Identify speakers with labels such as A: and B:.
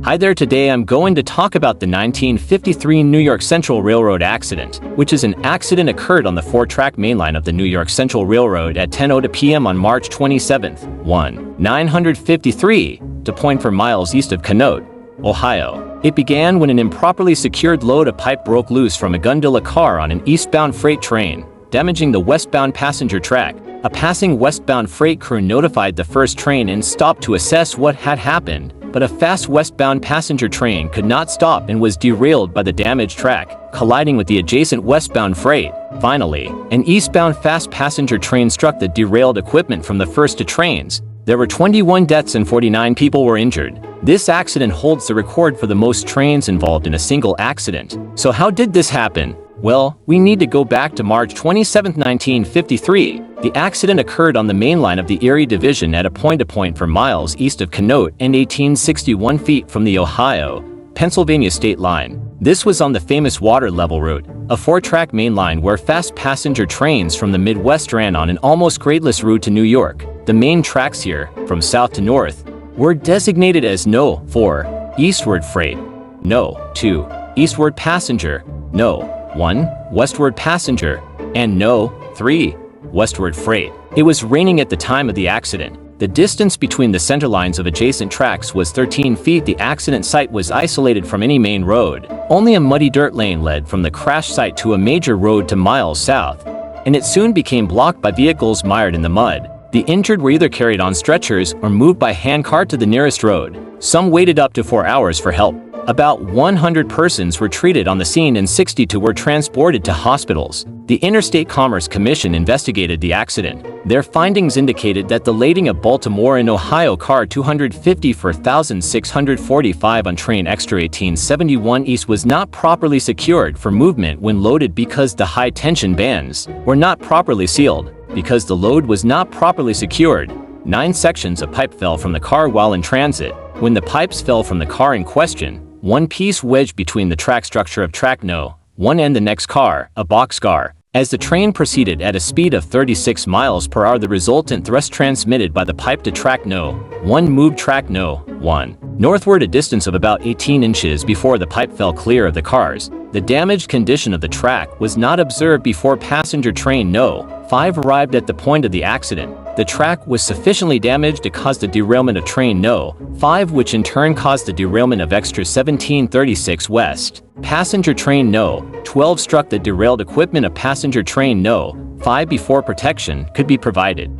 A: Hi there, today I'm going to talk about the 1953 New York Central Railroad accident, which is an accident occurred on the 4-track main line of the New York Central Railroad at 10:02 p.m. on March 27, 1953, to point for miles east of Conneaut, Ohio. It began when an improperly secured load of pipe broke loose from a gondola car on an eastbound freight train, damaging the westbound passenger track. A passing westbound freight crew notified the first train and stopped to assess what had happened, but a fast westbound passenger train could not stop and was derailed by the damaged track, colliding with the adjacent westbound freight. Finally, an eastbound fast passenger train struck the derailed equipment from the first two trains. There were 21 deaths and 49 people were injured. This accident holds the record for the most trains involved in a single accident. So how did this happen? Well, we need to go back to March 27, 1953. The accident occurred on the main line of the Erie Division at a point-to-point for miles east of Conneaut and 1861 feet from the Ohio-Pennsylvania state line. This was on the famous water level route, a 4-track main line where fast passenger trains from the Midwest ran on an almost gradeless route to New York. The main tracks here, from south to north, were designated as No. 4, eastward freight, No. 2, eastward passenger, No. 1, westward passenger, and No. 3, westward freight. It was raining at the time of the accident. The distance between the center lines of adjacent tracks was 13 feet. The accident site was isolated from any main road. Only a muddy dirt lane led from the crash site to a major road to miles south, and it soon became blocked by vehicles mired in the mud. The injured were either carried on stretchers or moved by handcart to the nearest road. Some waited up to 4 hours for help. About 100 persons were treated on the scene and 62 were transported to hospitals. The Interstate Commerce Commission investigated the accident. Their findings indicated that the lading of Baltimore and Ohio car 250 on train extra 1871 East was not properly secured for movement when loaded because the high-tension bands were not properly sealed. Because the load was not properly secured, 9 sections of pipe fell from the car while in transit. When the pipes fell from the car in question, one piece wedged between the track structure of track No. 1 and the next car, a boxcar. As the train proceeded at a speed of 36 miles per hour, the resultant thrust transmitted by the pipe to track No. 1 moved track No. 1 northward a distance of about 18 inches before the pipe fell clear of the cars. The damaged condition of the track was not observed before passenger train No. 5 arrived at the point of the accident. The track was sufficiently damaged to cause the derailment of train No. 5, which in turn caused the derailment of extra 1736 West. Passenger train No. 12 struck the derailed equipment of passenger train No. 5 before protection could be provided.